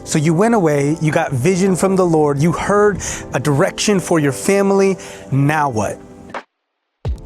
So you went away, you got vision from the Lord, you heard a direction for your family. Now what?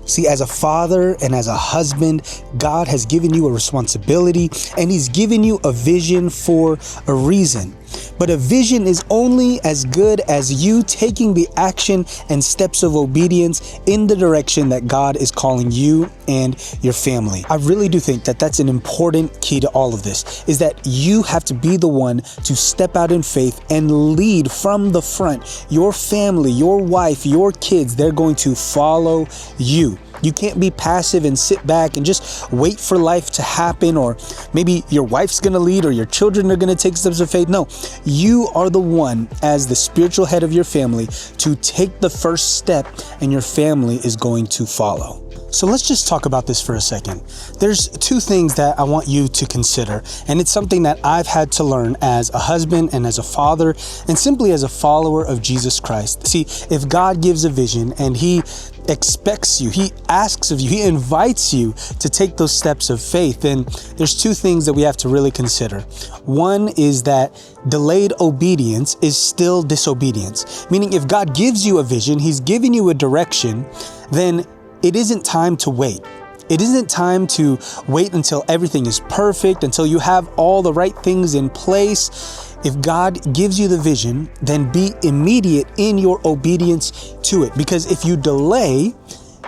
See, as a father and as a husband, God has given you a responsibility and He's given you a vision for a reason. But a vision is only as good as you taking the action and steps of obedience in the direction that God is calling you and your family. I really do think that that's an important key to all of this, is that you have to be the one to step out in faith and lead from the front. Your family, your wife, your kids, they're going to follow you. You can't be passive and sit back and just wait for life to happen, or maybe your wife's going to lead or your children are going to take steps of faith. No, you are the one as the spiritual head of your family to take the first step, and your family is going to follow. So let's just talk about this for a second. There's two things that I want you to consider, and it's something that I've had to learn as a husband and as a father and simply as a follower of Jesus Christ. See, if God gives a vision and He expects you, He asks of you, He invites you to take those steps of faith, then there's two things that we have to really consider. One is that delayed obedience is still disobedience. Meaning if God gives you a vision, He's giving you a direction, then it isn't time to wait. It isn't time to wait until everything is perfect, until you have all the right things in place. If God gives you the vision, then be immediate in your obedience to it. Because if you delay,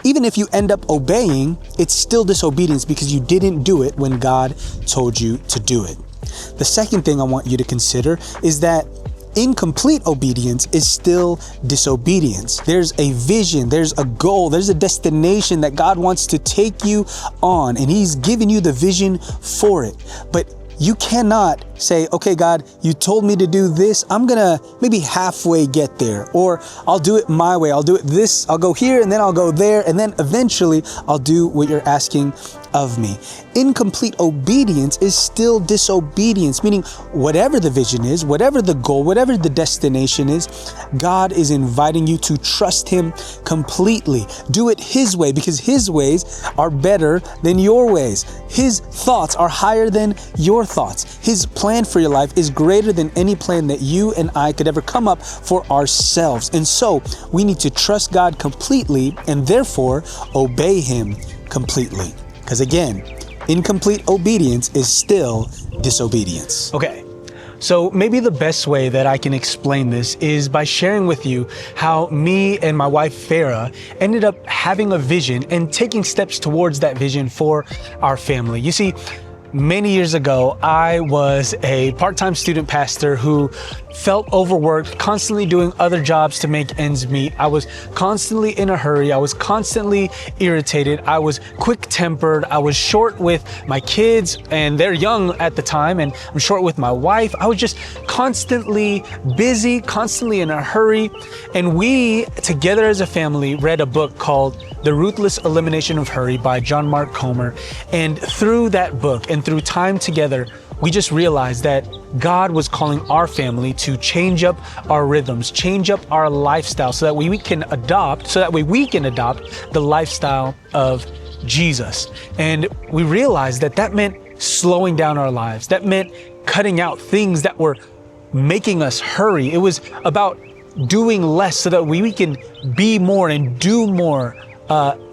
even if you end up obeying, it's still disobedience because you didn't do it when God told you to do it. The second thing I want you to consider is that incomplete obedience is still disobedience. There's a vision, there's a goal, there's a destination that God wants to take you on, and He's given you the vision for it. But you cannot say, okay, God, you told me to do this. I'm gonna maybe halfway get there, or I'll do it my way. I'll do it this, I'll go here and then I'll go there, and then eventually I'll do what you're asking of me. Incomplete obedience is still disobedience, meaning whatever the vision is, whatever the goal, whatever the destination is, God is inviting you to trust Him completely. Do it His way, because His ways are better than your ways. His thoughts are higher than your thoughts. His plan for your life is greater than any plan that you and I could ever come up for ourselves. And so we need to trust God completely and therefore obey Him completely. Because again, incomplete obedience is still disobedience. Okay, so maybe the best way that I can explain this is by sharing with you how me and my wife Farah ended up having a vision and taking steps towards that vision for our family. You see, many years ago, I was a part-time student pastor who felt overworked, constantly doing other jobs to make ends meet. I was constantly in a hurry. I was constantly irritated. I was quick-tempered. I was short with my kids, and they're young at the time, and I'm short with my wife. I was just constantly busy, constantly in a hurry. And we, together as a family, read a book called The Ruthless Elimination of Hurry by John Mark Comer. And through that book and through time together, we just realized that God was calling our family to change up our rhythms, change up our lifestyle so that we can adopt the lifestyle of Jesus. And we realized that that meant slowing down our lives. That meant cutting out things that were making us hurry. It was about doing less so that we can be more and do more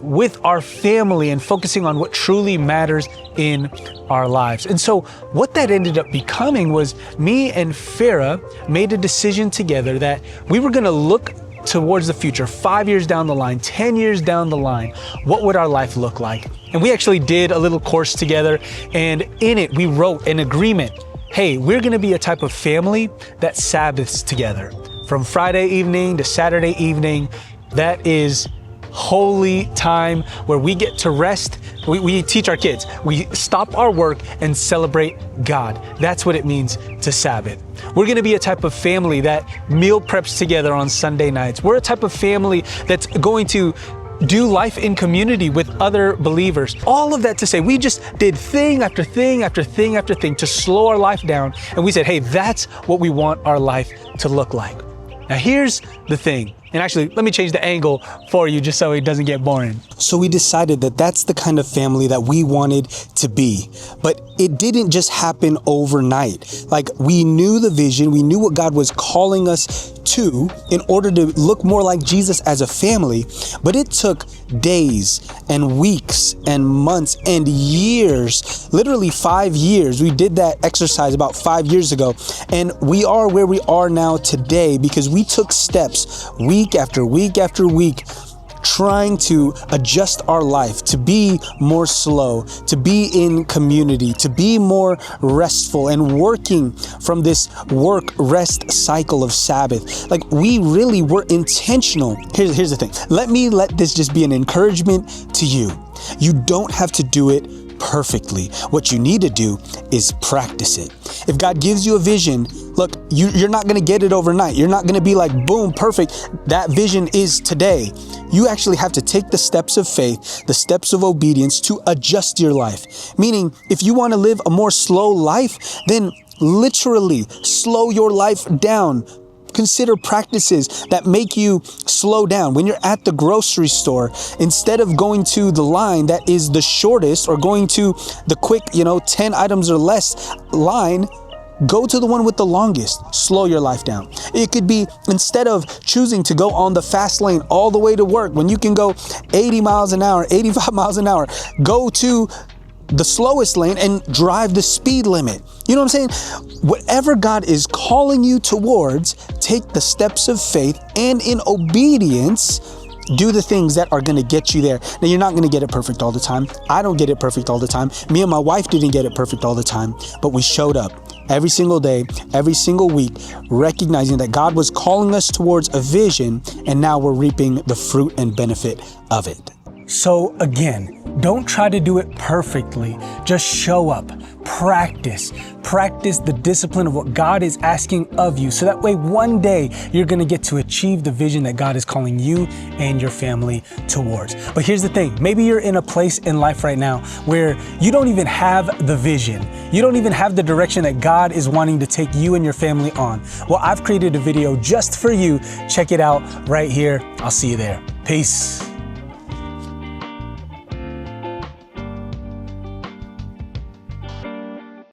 with our family and focusing on what truly matters in our lives. And so what that ended up becoming was me and Farah made a decision together that we were going to look towards the future, 5 years down the line, 10 years down the line. What would our life look like? And we actually did a little course together, and in it we wrote an agreement. Hey, we're going to be a type of family that Sabbaths together. From Friday evening to Saturday evening, that is holy time where we get to rest. We teach our kids. We stop our work and celebrate God. That's what it means to Sabbath. We're going to be a type of family that meal preps together on Sunday nights. We're a type of family that's going to do life in community with other believers. All of that to say, we just did thing after thing after thing after thing to slow our life down. And we said, hey, that's what we want our life to look like. Now, here's the thing. And actually, let me change the angle for you just so it doesn't get boring. So we decided that that's the kind of family that we wanted to be. But it didn't just happen overnight. Like, we knew the vision, we knew what God was calling us to in order to look more like Jesus as a family. But it took days and weeks and months and years, literally 5 years. We did that exercise about 5 years ago. And we are where we are now today because we took steps week after week after week, trying to adjust our life to be more slow, to be in community, to be more restful, and working from this work-rest cycle of Sabbath. Like, we really were intentional. Here's the thing. Let this just be an encouragement to you. You don't have to do it perfectly. What you need to do is practice it. If God gives you a vision, look, you're not going to get it overnight. You're not going to be like, boom, perfect. That vision is today. You actually have to take the steps of faith, the steps of obedience to adjust your life. Meaning, if you want to live a more slow life, then literally slow your life down. Consider practices that make you slow down. When you're at the grocery store, instead of going to the line that is the shortest or going to the quick, 10 items or less line, go to the one with the longest. Slow your life down. It could be, instead of choosing to go on the fast lane all the way to work when you can go 80 miles an hour, 85 miles an hour, go to the slowest lane and drive the speed limit. You know what I'm saying? Whatever God is calling you towards, take the steps of faith, and in obedience, do the things that are going to get you there. Now, you're not going to get it perfect all the time. I don't get it perfect all the time. Me and my wife didn't get it perfect all the time, but we showed up every single day, every single week, recognizing that God was calling us towards a vision, and now we're reaping the fruit and benefit of it. So again, don't try to do it perfectly. Just show up, practice the discipline of what God is asking of you. So that way, one day you're going to get to achieve the vision that God is calling you and your family towards. But here's the thing. Maybe you're in a place in life right now where you don't even have the vision. You don't even have the direction that God is wanting to take you and your family on. Well, I've created a video just for you. Check it out right here. I'll see you there. Peace.